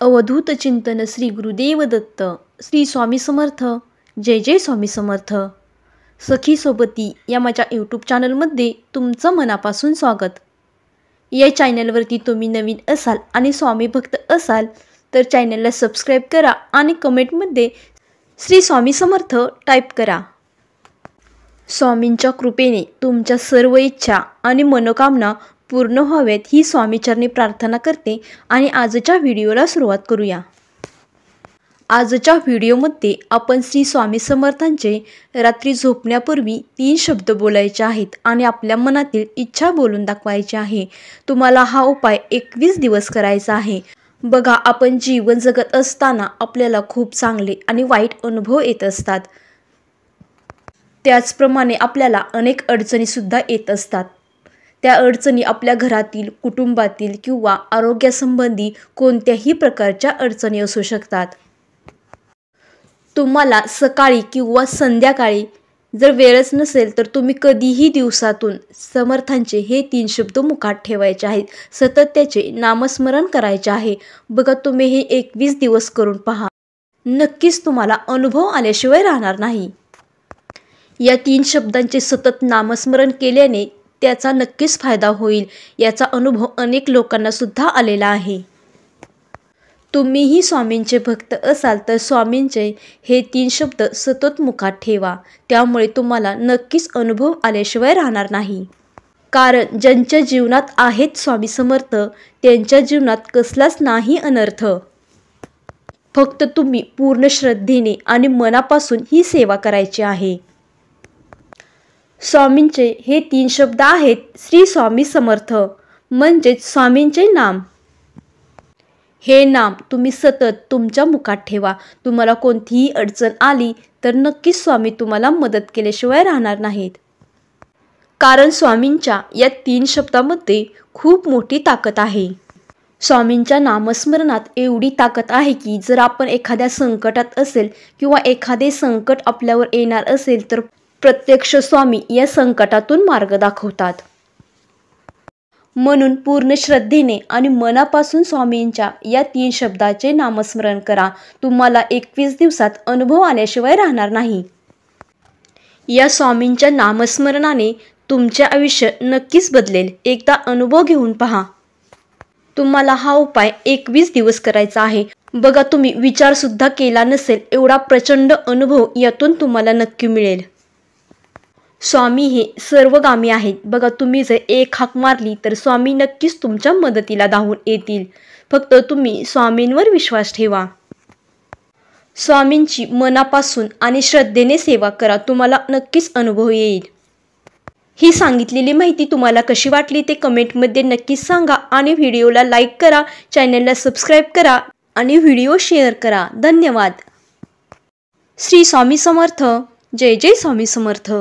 अवधूत चिंतन श्री गुरुदेव दत्त. श्री स्वामी समर्थ. जय जय स्वामी समर्थ. सखी सोबती या माझ्या यूट्यूब चॅनलमध्ये तुमचं मनापासून स्वागत. या चॅनलवरती तुम्ही नवीन असाल आणि स्वामी भक्त असाल तर चॅनलला सबस्क्राईब करा आणि कमेंटमध्ये श्री स्वामी समर्थ टाईप करा. स्वामींच्या कृपेने तुमच्या सर्व इच्छा आणि मनोकामना पूर्ण व्हावेत ही स्वामीचरणी प्रार्थना करते आणि आजच्या व्हिडिओला सुरुवात करूया. आजच्या व्हिडिओमध्ये आपण श्री स्वामी समर्थांचे रात्री झोपण्यापूर्वी 3 शब्द बोलायचे आहेत आणि आपल्या मनातील इच्छा बोलून दाखवायची आहे. तुम्हाला हा उपाय 21 दिवस करायचा आहे. बघा, आपण जीवन जगत असताना आपल्याला खूप चांगले आणि वाईट अनुभव येत असतात. त्याचप्रमाणे आपल्याला अनेक अडचणीसुद्धा येत असतात. त्या अडचणी आपल्या घरातील, कुटुंबातील किंवा आरोग्यासंबंधी कोणत्याही प्रकारच्या अडचणी असू शकतात. तुम्हाला सकाळी किंवा संध्याकाळी जर वेळच नसेल तर तुम्ही कधीही दिवसातून समर्थांचे हे 3 शब्द मुखात ठेवायचे आहेत. सतत त्याचे नामस्मरण करायचे आहे. बघा, तुम्ही हे 21 दिवस करून पहा. नक्कीच तुम्हाला अनुभव आल्याशिवाय राहणार नाही. या 3 शब्दांचे सतत नामस्मरण केल्याने त्याचा नक्कीच फायदा होईल. याचा अनुभव अनेक लोकांना सुद्धा आलेला आहे. तुम्हीही स्वामींचे भक्त असाल तर स्वामींचे हे 3 शब्द सतत मुखात ठेवा. त्यामुळे तुम्हाला नक्कीच अनुभव आल्याशिवाय राहणार नाही. कारण ज्यांच्या जीवनात आहेत स्वामी समर्थ त्यांच्या जीवनात कसलाच नाही अनर्थ. फक्त तुम्ही पूर्ण श्रद्धेने आणि मनापासून ही सेवा करायची आहे. स्वामींचे हे 3 शब्द आहेत श्री स्वामी समर्थ, म्हणजेच स्वामींचे नाम. हे नाम तुम्ही सतत तुमच्या मुखात ठेवा. तुम्हाला कोणतीही अडचण आली तर नक्कीच स्वामी तुम्हाला मदत केल्याशिवाय राहणार नाहीत. कारण स्वामींच्या या 3 शब्दामध्ये खूप मोठी ताकद आहे. स्वामींच्या नामस्मरणात एवढी ताकद आहे की जर आपण एखाद्या संकटात असेल किंवा एखादे संकट आपल्यावर येणार असेल तर प्रत्यक्ष स्वामी या संकटातून मार्ग दाखवतात. म्हणून पूर्ण श्रद्धेने आणि मनापासून स्वामींच्या या 3 शब्दाचे नामस्मरण करा. तुम्हाला 21 दिवसात अनुभव आल्याशिवाय राहणार नाही. या स्वामींच्या नामस्मरणाने तुमचे आयुष्य नक्कीच बदलेल. एकदा अनुभव घेऊन पहा. तुम्हाला हा उपाय 21 दिवस करायचा आहे. बघा, तुम्ही विचारसुद्धा केला नसेल एवढा प्रचंड अनुभव यातून तुम्हाला नक्की मिळेल. स्वामी हे सर्वगामी आहेत. बघा, तुम्ही जर एक हाक मारली तर स्वामी नक्कीच तुमच्या मदतीला धावून येतील. फक्त तुम्ही स्वामींवर विश्वास ठेवा. स्वामींची मनापासून आणि श्रद्धेने सेवा करा. तुम्हाला नक्कीच अनुभव येईल. ही सांगितलेली माहिती तुम्हाला कशी वाटली ते कमेंटमध्ये नक्कीच सांगा आणि व्हिडिओला लाईक करा, चॅनलला सबस्क्राईब करा आणि व्हिडिओ शेअर करा. धन्यवाद. श्री स्वामी समर्थ. जय जय स्वामी समर्थ.